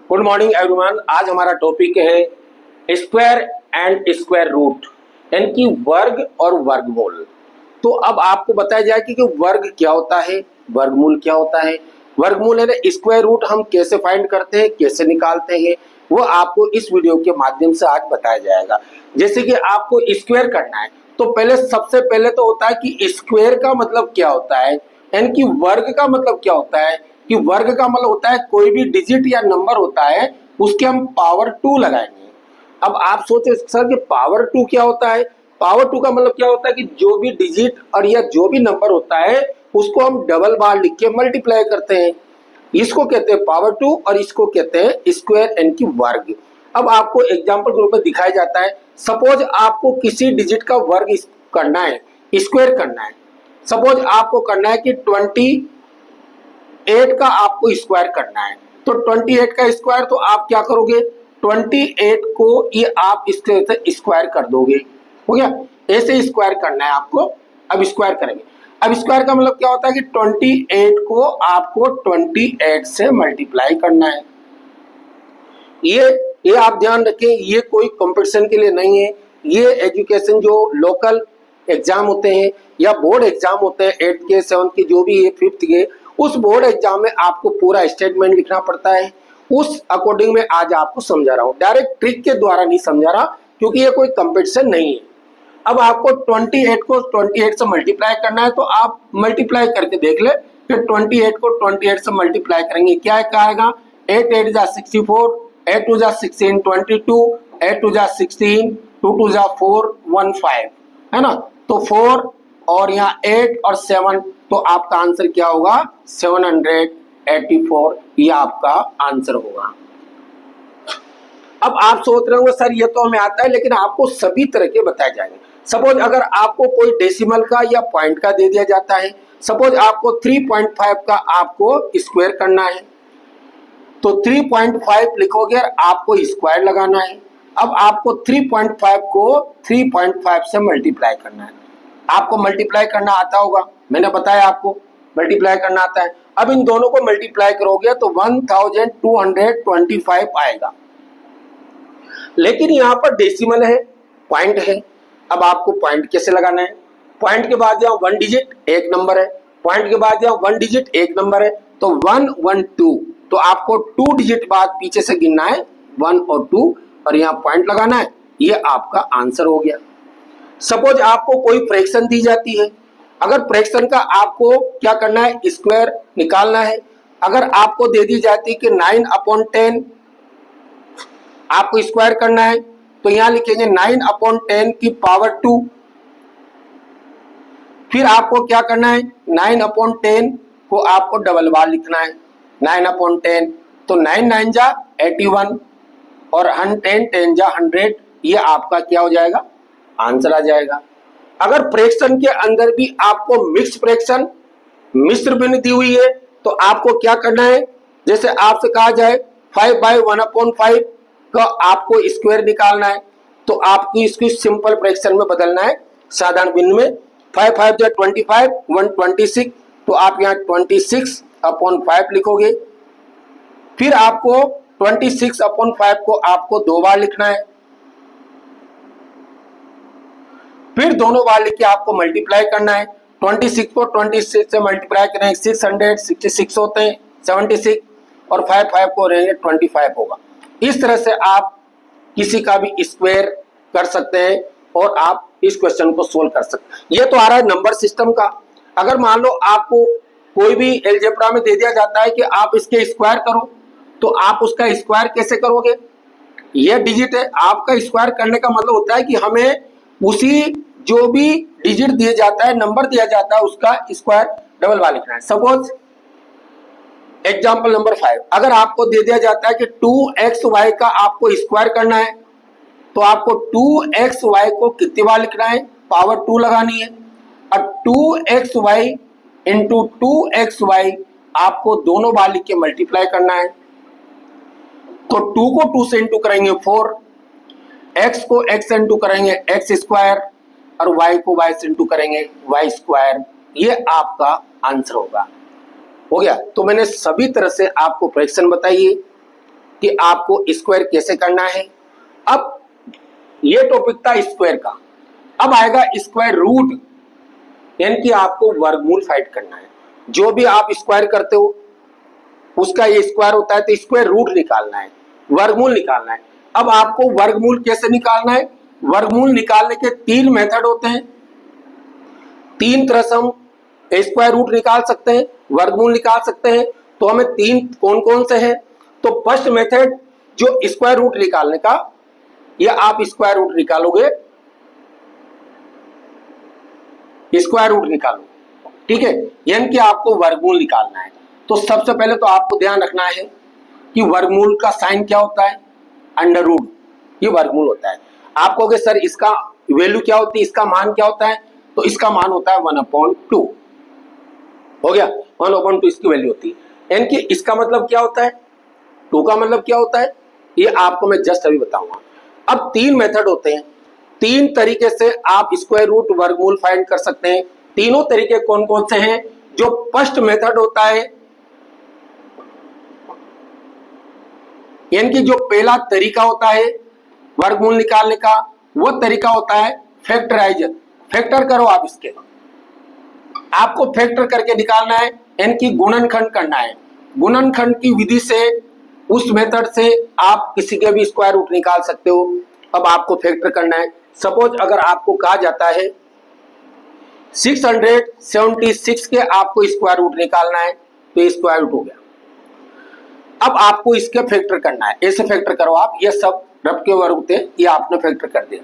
Good morning everyone. आज हमारा topic है स्क्वायर एंड स्क्वायर रूट, यानी कि वर्ग और वर्गमूल। तो अब आपको बताया जाए कि वर्ग क्या होता है, वर्गमूल क्या होता है। वर्गमूल है स्क्वायर रूट हम कैसे फाइंड करते हैं, कैसे निकालते हैं, वो आपको इस वीडियो के माध्यम से आज बताया जाएगा। जैसे कि आपको स्क्वायर करना है तो सबसे पहले तो होता है कि स्क्वायर का मतलब क्या होता है, यानी कि वर्ग का मतलब क्या होता है। कि वर्ग का मतलब होता है कोई भी डिजिट या नंबर होता है उसके हम पावर 2 लगाएंगे। अब आप सोचे सर कि पावर 2 क्या होता है। पावर 2 का मतलब क्या होता है कि जो भी डिजिट और या जो भी नंबर होता है उसको हम डबल बार लिख के मल्टीप्लाई करते हैं। इसको कहते हैं पावर 2 और इसको कहते हैं स्क्वायर यानी कि वर्ग। अब आपको एग्जाम्पल के रूप में दिखाया जाता है। सपोज आपको किसी डिजिट का वर्ग करना है, स्क्वायर करना है। सपोज आपको करना है कि 28 का आपको स्क्वायर करना है, तो 28 का स्क्वायर तो आप क्या करोगे, 28 को ये आप इसके से स्क्वायर कर दोगे। हो गया, ऐसे स्क्वायर करना है आपको। अब स्क्वायर करेंगे। अब स्क्वायर का मतलब क्या होता है कि 28 को आपको 28 से मल्टीप्लाई करना है। ये आप ध्यान रखें, ये कोई कंपटीशन के लिए नहीं है। ये एजुकेशन जो लोकल एग्जाम होते हैं या बोर्ड एग्जाम होते हैं 8th के 7th के जो भी है 5th के, उस बोर्ड एग्जाम में आपको पूरा स्टेटमेंट लिखना पड़ता है। उस अकॉर्डिंग में आज आपको समझा रहा हूँ, डायरेक्ट ट्रिक के द्वारा नहीं समझा रहा क्योंकि ये कोई कंपटीशन नहीं है। अब आपको 28 को 28 से मल्टीप्लाई करना है, तो आप मल्टीप्लाई करके देख ले। फिर 28 को 28 से मल्टीप्लाई करेंगे, क्या आएगा, 8 8 जा 64, 8 2 जा 16 22, 8 2 जा 16, 2 2 जा 4 1 5, है ना। तो 4 और यहाँ 8 और 7, तो आपका आंसर क्या होगा, 784। ये आपका आंसर होगा। अब आप सोच रहे हो सर ये तो हमें आता है, लेकिन आपको सभी तरह के बताए जाएंगे। सपोज अगर आपको कोई डेसिमल का या पॉइंट का दे दिया जाता है, सपोज आपको 3.5 का आपको स्क्वायर करना है, तो 3.5 लिखोगे और आपको स्क्वायर लगाना है। अब आपको 3.5 को 3.5 से मल्टीप्लाई करना है। आपको मल्टीप्लाई करना आता होगा, मैंने बताया आपको मल्टीप्लाई करना आता है। अब इन दोनों को मल्टीप्लाई करोगे तो 1225 आएगा। लेकिन यहाँ पर डेसिमल है, पॉइंट है। अब आपको पॉइंट कैसे लगाना है, पॉइंट के बाद यहाँ 1 डिजिट एक नंबर है, पॉइंट के बाद यहाँ 1 डिजिट एक नंबर है, तो 1 1 2, तो आपको 2 डिजिट बाद पीछे से गिनना है, 1 और 2, और यहाँ पॉइंट लगाना है। ये आपका आंसर हो गया। सपोज आपको कोई फ्रैक्शन दी जाती है, अगर फ्रैक्शन का आपको क्या करना है, स्क्वायर निकालना है। अगर आपको दे दी जाती है कि 9/10 आपको स्क्वायर करना है, तो यहां लिखेंगे 9/10 की पावर 2। फिर आपको क्या करना है, 9/10 को आपको डबल बार लिखना है, 9/10, तो 9 9 जा 81 और 10 10 जा 100। ये आपका क्या हो जाएगा, आंसर आ जाएगा। अगर फ्रैक्शन के अंदर भी आपको मिक्स फ्रैक्शन, मिश्र भिन्न दी हुई है, तो आपको क्या करना है, जैसे आपसे कहा जाए 5/1/5 का आपको स्क्वायर निकालना है, तो आपको इसको सिंपल फ्रैक्शन में बदलना है, साधारण भिन्न में। 5 5 जा 25, 126, तो आप यहाँ 26/5 लिखोगे। फिर आपको 26/5 को आपको 2 बार लिखना है। फिर दोनों बार लिख के आपको मल्टीप्लाई करना है। 26 को 26 से मल्टीप्लाई करें 666 होते हैं 76, और 5 5 को रहेंगे 25 होगा। इस तरह से आप किसी का भी स्क्वायर कर सकते हैं और आप इस क्वेश्चन को सोल्व कर सकते हैं। ये तो आ रहा है नंबर सिस्टम का। अगर मान लो आपको कोई भी अलजेब्रा में दे दिया जाता है कि आप इसके स्क्वायर करो, तो आप उसका स्क्वायर कैसे करोगे। ये डिजिट है, आपका स्क्वायर करने का मतलब होता है कि हमें उसी जो भी डिजिट दिया जाता है, नंबर दिया जाता है, उसका स्क्वायर डबल बार लिखना है। सपोज एग्जांपल नंबर 5, अगर आपको दे दिया जाता है कि 2xy का आपको स्क्वायर करना है, तो आपको 2xy को कितनी बार लिखना है, पावर 2 लगानी है, और 2xy इंटू 2xy आपको दोनों बार लिख के मल्टीप्लाई करना है। तो 2 को 2 से इंटू करेंगे 4, x को x से इंटू करेंगे x स्क्वायर, और y को y से इंटू करेंगे y स्क्वायर। ये आपका आंसर होगा। हो गया। तो मैंने सभी तरह से आपको फ्रैक्शन बताइए, कि आपको स्क्वायर कैसे करना है। अब ये टॉपिक था स्क्वायर का। अब आएगा स्क्वायर रूट, यानी कि आपको वर्गमूल फाइंड करना है। जो भी आप स्क्वायर करते हो उसका ये स्क्वायर होता है, तो स्क्वायर रूट निकालना है, वर्गमूल निकालना है। अब आपको वर्गमूल कैसे निकालना है? वर्गमूल निकालने के 3 मेथड होते हैं। 3 तरह से हम स्क्वायर रूट निकाल सकते हैं, वर्गमूल निकाल सकते हैं। तो हमें 3 कौन कौन से हैं? तो फर्स्ट मेथड जो स्क्वायर रूट निकालने का, या आप स्क्वायर रूट निकालोगे, स्क्वायर रूट निकालो, ठीक है, यानी कि आपको वर्गमूल निकालना है। तो सबसे पहले तो आपको ध्यान रखना है कि वर्गमूल का साइन क्या होता है? अंडर रूट, ये वर्गमूल होता है। आप कहोगे सर इसका वैल्यू क्या होती है, इसका मान क्या होता है? तो इसका मान होता है 1/2। हो गया, 1/2 इसकी वैल्यू होती है। यानी कि इसका मतलब क्या होता है, 2 का मतलब क्या होता है, ये आपको मैं जस्ट अभी बताऊंगा। अब 3 मेथड होते हैं, 3 तरीके से आप स्क्वायर रूट वर्गमूल फाइंड कर सकते हैं। तीनों तरीके कौन कौन से हैं? जो फर्स्ट मेथड होता है, यानी कि जो पहला तरीका होता है वर्गमूल निकालने का, वो तरीका होता है फैक्टराइजर। फैक्टर करो आप इसके, आपको फैक्टर करके निकालना है, यानी कि गुणनखंड करना है। गुणनखंड की विधि से, उस मेथड से आप किसी के भी स्क्वायर रूट निकाल सकते हो। अब आपको फैक्टर करना है। सपोज अगर आपको कहा जाता है 676 के आपको स्क्वायर रूट निकालना है, तो ये स्क्वायर रूट हो गया। अब आपको इसके फैक्टर करना है, ऐसे फैक्टर करो आप, ये सब रब के वर्ग होते हैं, ये आपने फैक्टर कर दिया।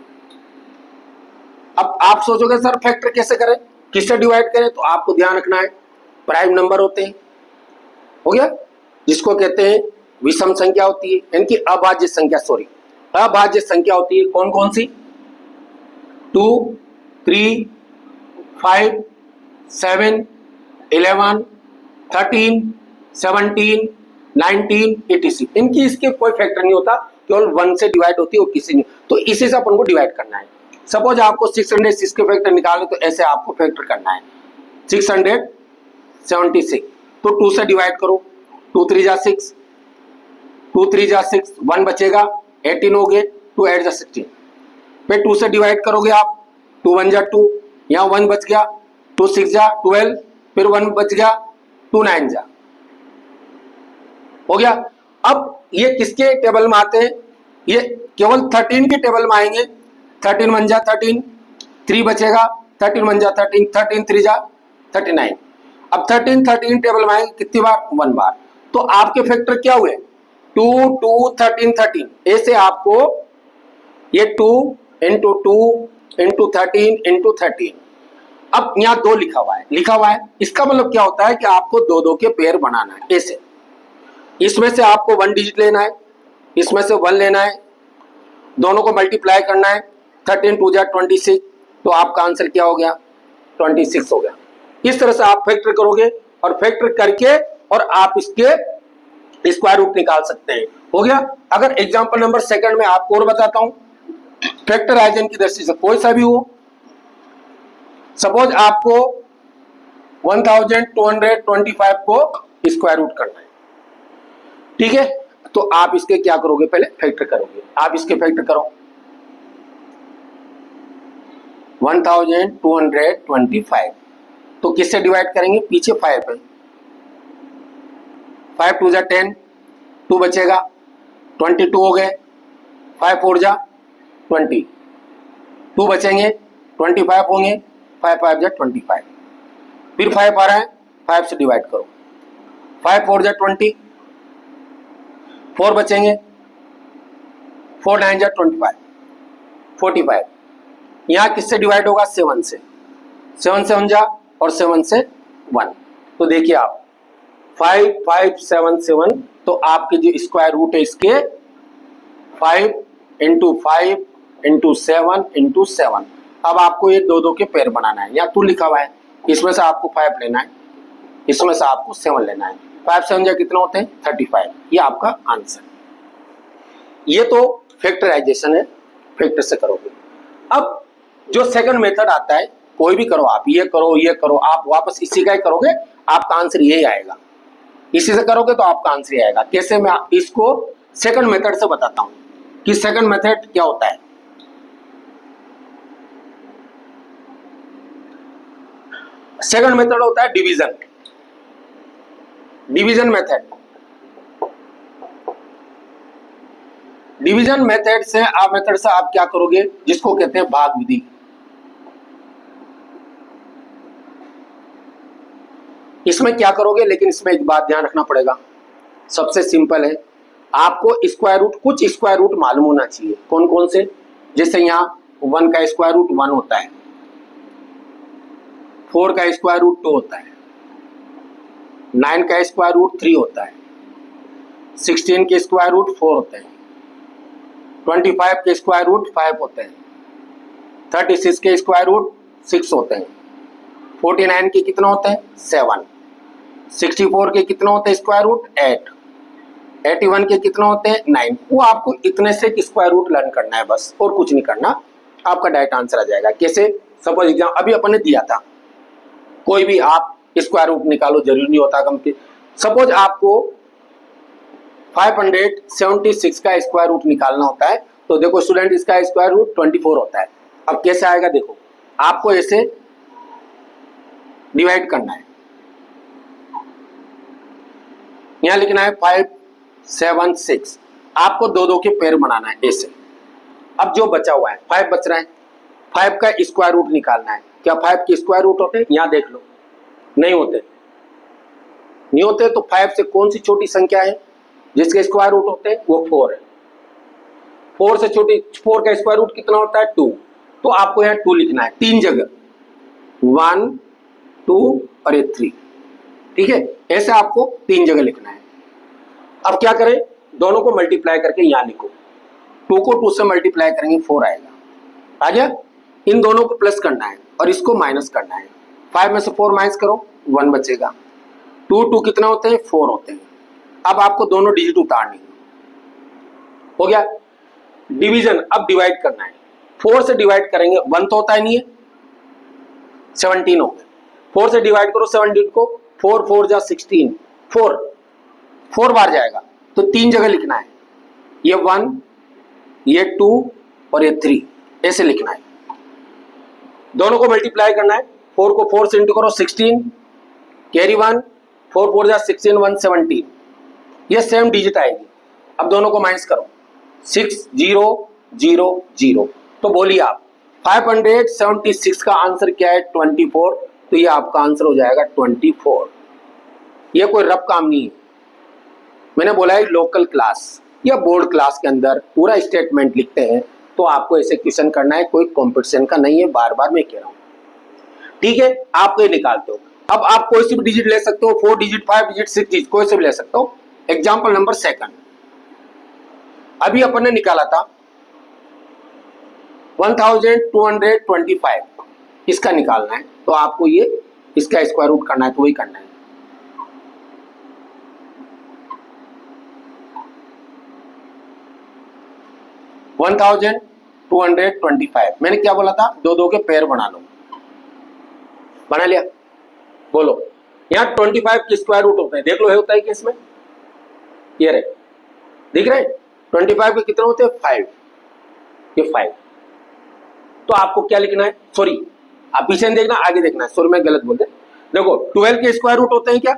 अब आप सोचोगे सर फैक्टर कैसे करें, किससे डिवाइड करें? तो आपको ध्यान रखना है प्राइम नंबर होते हैं, हो गया, जिसको कहते हैं विषम संख्या होती है, यानी कि अभाज्य संख्या, सॉरी अभाज्य संख्या होती है। कौन कौन सी? 2, 3, 5, 7, 11, 13, 17, 19, 86, इनकी इसके कोई फैक्टर नहीं होता, केवल 1 से डिवाइड होती है और किसी नहीं। तो इसी से अपन को डिवाइड करना है। सपोज आपको 606 के फैक्टर निकालने, तो ऐसे आपको फैक्टर करना है 676, तो 2 से डिवाइड करो, 2 3 जा 6, 2 3 जा 6, 1 बचेगा, 18 हो गए, 2 8 जा 16। फिर 2 से डिवाइड करोगे आप, 2 1 जा 2, यहाँ 1 बच गया, 2 6 जा 12, फिर 1 बच गया, 2 9 जा, हो गया। अब ये किसके टेबल में आते हैं? ये केवल 13 के टेबल में आएंगे। 13 1 जा 13, 3 बचेगा, 13 1 जा 13, 13 3 जा 39। अब 13 टेबल में आएंगे कितनी बार? 1 बार। तो आपके फैक्टर क्या हुए? 2 2 13 13। ऐसे आपको ये 2 इंटू 2 इंटू 13 इंटू 13। अब यहाँ 2 लिखा हुआ है, इसका मतलब क्या होता है कि आपको 2 के पेयर बनाना है। ऐसे इसमें से आपको 1 डिजिट लेना है, इसमें से 1 लेना है, दोनों को मल्टीप्लाई करना है। 13 2 जा 26, तो आपका आंसर क्या हो गया? 26 हो गया। इस तरह से आप फैक्टर करोगे, और फैक्टर करके और आप इसके स्क्वायर रूट निकाल सकते हैं। हो गया। अगर एग्जांपल नंबर सेकंड में आपको और बताता हूं, फैक्टराइजेशन की दृष्टि से कोई सा भी हो। सपोज आपको 1225 को स्क्वायर रूट करना है, ठीक है, तो आप इसके क्या करोगे? पहले फैक्टर करोगे। आप इसके फैक्टर करो, 1225, तो किससे डिवाइड करेंगे? पीछे 5 है, 5 2 जा 10, 2 बचेगा, 22 हो गए, 5 4 जा 20, 2 बचेंगे, 25 होंगे, 5 5 जा 25, फिर 5 आ रहा है, 5 से डिवाइड करो, 5 4 जा 20, 4 बचेंगे, 4 9 जा 25, 45। यहाँ किससे डिवाइड होगा? 7 से, 7 से 1 जा और 7 से 1। तो देखिए आप 5 5 7 7, तो आपके जो स्क्वायर रूट है इसके 5 इंटू 5 इंटू 7 इंटू 7। अब आपको ये 2 के पेयर बनाना है। यहाँ 2 लिखा हुआ है, इसमें से आपको 5 लेना है, इसमें से आपको 7 लेना है। 5 7 जा कितना होते हैं? 35। ये आपका आंसर। ये तो फैक्टराइजेशन है, फैक्टर से करोगे। अब जो सेकंड मेथड आता है, कोई भी करो आप, ये करो, आप वापस इसी का ही करोगे, आपका आंसर यही आएगा। इसी से करोगे तो आपका आंसर ही आएगा। कैसे? मैं इसको सेकंड मेथड से बताता हूं कि सेकंड मेथड क्या होता है। सेकंड मेथड होता है division. Division method, division method से आप क्या करोगे, जिसको कहते हैं भाग विधि। इसमें क्या करोगे, लेकिन इसमें एक बात ध्यान रखना पड़ेगा, सबसे सिंपल है, आपको स्क्वायर रूट, कुछ स्क्वायर रूट मालूम होना चाहिए। कौन कौन से, जैसे यहाँ 1 का स्क्वायर रूट 1 होता है, 4 का स्क्वायर रूट 2 होता है, 9 का स्क्वायर रूट 3 होता है, 16 के स्क्वायर रूट 4 होते हैं, 25 के स्क्वायर रूट 5 होते हैं, 36 के स्क्वायर रूट 6 होते हैं, 49 के कितना होते हैं 7, 64 के कितना होते हैं स्क्वायर रूट 8, 81 के कितना होते हैं 9। वो आपको इतने से स्क्वायर रूट लर्न करना है बस, और कुछ नहीं करना, आपका डायरेक्ट आंसर आ जाएगा। कैसे, सपोज एग्जाम अभी अपन ने दिया था, कोई भी आप स्क्वायर रूट निकालो, जरूरी नहीं होता कम के। सपोज आपको 576 का स्क्वायर रूट निकालना होता है, तो देखो स्टूडेंट, इसका स्क्वायर रूट 24 होता है। अब कैसे आएगा, देखो आपको ऐसे डिवाइड करना है, यहां लिखना है 576, आपको दो दो के पेयर बनाना है ऐसे। अब जो बचा हुआ है 5 बच रहा है, 5 का स्क्वायर रूट निकालना है। क्या 5 के स्क्वायर रूट होते हैं, यहां देख लो, नहीं होते, नहीं होते। तो 5 से कौन सी छोटी संख्या है जिसके स्क्वायर रूट होते हैं, वो 4 है। 4 से छोटी, 4 का स्क्वायर रूट कितना होता है 2, तो आपको यहाँ 2 लिखना है 3 जगह, 1 2 और 3, ठीक है, ऐसे आपको 3 जगह लिखना है। अब क्या करें, दोनों को मल्टीप्लाई करके यहां लिखो, 2 को 2 से मल्टीप्लाई करेंगे 4 आएगा, आ गया। इन दोनों को प्लस करना है और इसको माइनस करना है। 5 में से 4 माइनस करो, 1 बचेगा। 2 2 कितना होते हैं 4 होते हैं। अब आपको दोनों डिजिट उतारनी हो गया। डिवीजन, अब डिवाइड करना है, 4 से डिवाइड करेंगे, 1 तो होता ही नहीं है, 17 हो गए। 4 से डिवाइड करो 17 को, 4 4 जा 16, 4 बार जाएगा, तो 3 जगह लिखना है, ये 1, ये 2 और ये 3, ऐसे लिखना है। दोनों को मल्टीप्लाई करना है, 4 को 4 से इंटू करो 16, कैरी 1, 4 4 जा 16, 1 17, ये सेम डिजिट आएगी। अब दोनों को माइनस करो, 6 0 0 0, तो बोलिए आप 576 का आंसर क्या है 24, तो ये आपका आंसर हो जाएगा 24। ये कोई रफ काम नहीं है, मैंने बोला है लोकल क्लास या बोर्ड क्लास के अंदर पूरा स्टेटमेंट लिखते हैं, तो आपको ऐसे क्वेश्चन करना है, कोई कंपटीशन का नहीं है, बार बार मैं कह रहा हूं, ठीक है। आप ये निकालते हो, अब आप कोई सी भी डिजिट ले सकते हो, 4 डिजिट 5 डिजिट 6 डिजिट, कोई से भी ले सकते हो। एग्जाम्पल नंबर सेकंड, अभी अपन ने निकाला था 1225, इसका निकालना है, तो आपको ये इसका स्क्वायर रूट करना है, तो वही करना है। $1225, मैंने क्या बोला था, दो दो के पेयर बना लो, बना लिया। बोलो, यहाँ 25 के स्क्वायर रूट होते हैं, देख लो है होता है कि इसमें, ये रहे, दिख रहे हैं 25 के कितने होते हैं 5, ये 5। तो आपको क्या लिखना है, सॉरी आप पीछे नहीं देखना, आगे देखना है, सॉरी मैं गलत बोल दे। देखो 12 के स्क्वायर रूट होते हैं क्या,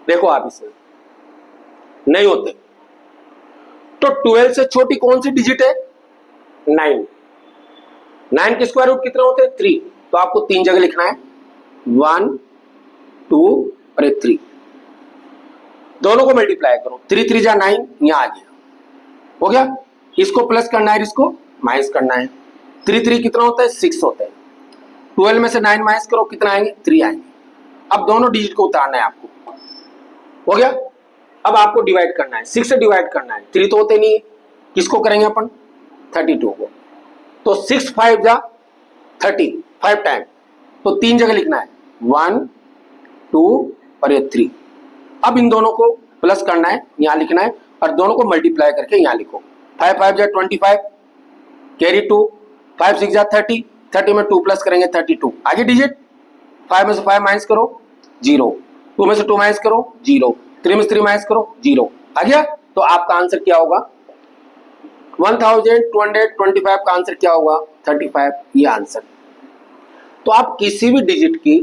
देखो आप इसमें नहीं होते, तो 12 से छोटी कौन सी डिजिट है 9, 9 के स्क्वायर रूट कितने होते हैं 3, तो आपको 3 जगह लिखना है, 1 2 और 3, दोनों को मल्टीप्लाई करो, 3 3 जा 9, यहां आ गया, हो गया। इसको प्लस करना है, इसको माइनस करना है, 3 3 कितना होता है 6 होता है, 12 में से 9 माइनस करो, कितना आएंगे 3 आएंगे। अब दोनों डिजिट को उतारना है आपको, हो गया। अब आपको डिवाइड करना है, 6 से डिवाइड करना है, 3 तो होते नहीं है, किसको करेंगे अपन 32 को, तो 6 5 जा 30, 5 टाइम, तो 3 जगह लिखना है, 1 2 और ये 3। अब इन दोनों को प्लस करना है, यहां लिखना है, और दोनों को मल्टीप्लाई करके यहां लिखो, 5 5 जा 25, कैरी 2, 5 6 जा 30, 30 में 2 प्लस करेंगे 32, आगे डिजिट, 5 में से 5 माइनस करो 0, 2 में से 2 माइनस करो 0, 3 में से 3 माइनस करो 0, आ गया। तो आपका आंसर क्या होगा 1225 का आंसर क्या होगा 35, ये आंसर। तो आप किसी भी डिजिट की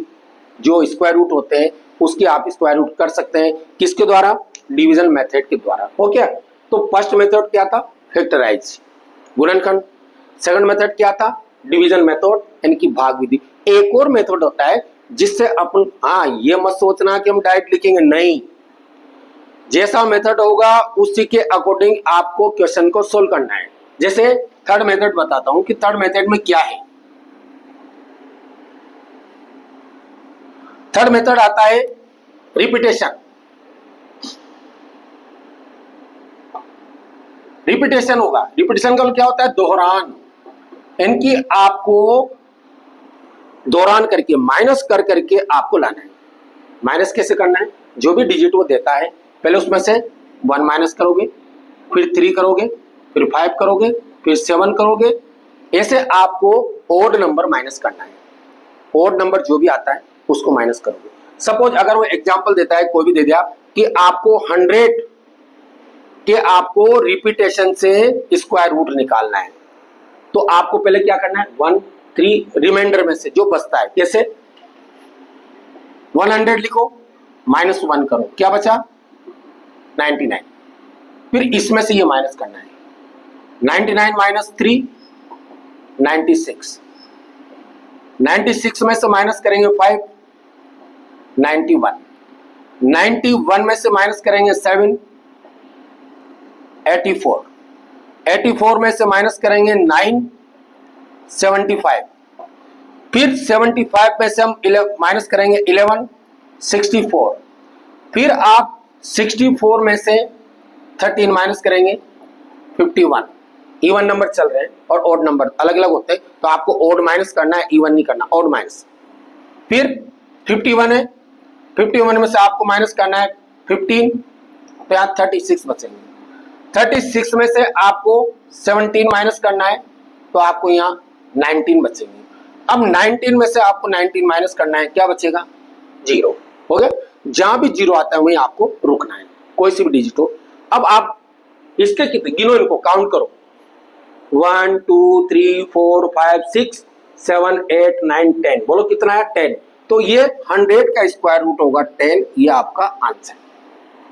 जो स्क्वायर रूट होते हैं उसकी आप स्क्वायर रूट कर सकते हैं, किसके द्वारा, डिवीजन मेथड के द्वारा। ओके, तो फर्स्ट मेथड क्या था, फैक्टराइज गुणनखंड। सेकंड मेथड क्या था, डिवीजन मेथड यानी कि भाग विधि। एक और मेथड होता है जिससे अपन, हाँ ये मत सोचना कि हम डायरेक्ट लिखेंगे, नहीं, जैसा मेथड होगा उसी के अकॉर्डिंग आपको क्वेश्चन को सोल्व करना है। जैसे थर्ड मेथड बताता हूं कि थर्ड मेथड में क्या है। थर्ड मेथड आता है रिपीटेशन। रिपीटेशन होगा, रिपीटेशन का क्या होता है, दोहरान, इनकी आपको दोहरान करके माइनस कर करके आपको लाना है। माइनस कैसे करना है, जो भी डिजिट वो देता है पहले उसमें से 1 माइनस करोगे, फिर 3 करोगे, फिर 5 करोगे, फिर 7 करोगे, ऐसे आपको ओड नंबर माइनस करना है। ओड नंबर जो भी आता है उसको माइनस करोगे। सपोज अगर वो एग्जांपल देता है, कोई भी दे दिया कि आपको 100 के आपको रिपीटेशन से स्क्वायर रूट निकालना है, तो आपको पहले क्या करना है 1 3 रिमाइंडर में से जो बचता है, कैसे 100 लिखो, -1 करो, क्या बचा 99, फिर इसमें से ये माइनस करना है 99 माइनस 3 96, 96 में से माइनस करेंगे 5 91, 91 में से माइनस करेंगे 7 84, 84 में से माइनस करेंगे 9 75, फिर 75 में से हम माइनस करेंगे 11 64, फिर आप 64 में से 13 माइनस करेंगे 51। इवन नंबर चल रहे हैं और ओड नंबर अलग अलग होते हैं, तो आपको ओड माइनस करना है, इवन नहीं करना, ओड माइनस। फिर 51 है, 51 में से आपको माइनस करना है 15, तो यहाँ 36 बचेंगे। 36 में से आपको 17 माइनस करना है, तो आपको यहाँ 19 बचेंगे। अब 19 में से आपको 19 माइनस करना है, क्या बचेगा 0। हो गया, जहां भी 0 आता है वहीं आपको रुकना है, कोई सी भी डिजिट हो। अब आप इसके कितने गिनो, इनको काउंट करो, 1 2 3 4 5 6 7 8 9 10, बोलो कितना है 10। तो ये 100 का स्क्वायर रूट होगा 10, ये आपका आंसर।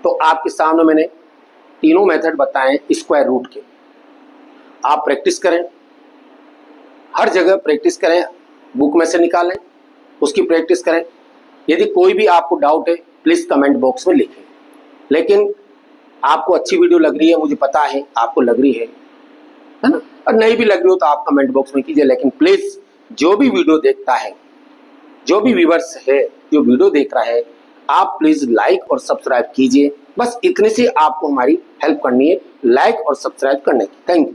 तो आपके सामने मैंने तीनों मेथड बताए स्क्वायर रूट के, आप प्रैक्टिस करें, हर जगह प्रैक्टिस करें, बुक में से निकालें, उसकी प्रैक्टिस करें। यदि कोई भी आपको डाउट है प्लीज कमेंट बॉक्स में लिखें। लेकिन आपको अच्छी वीडियो लग रही है, मुझे पता है आपको लग रही है ना, और नहीं भी लग रही हो तो आप कमेंट बॉक्स में कीजिए। लेकिन प्लीज जो भी वीडियो देखता है, जो भी व्यूअर्स है जो वीडियो देख रहा है, आप प्लीज लाइक और सब्सक्राइब कीजिए। बस इतने से आपको हमारी हेल्प करनी है, लाइक और सब्सक्राइब करने की। Thank you.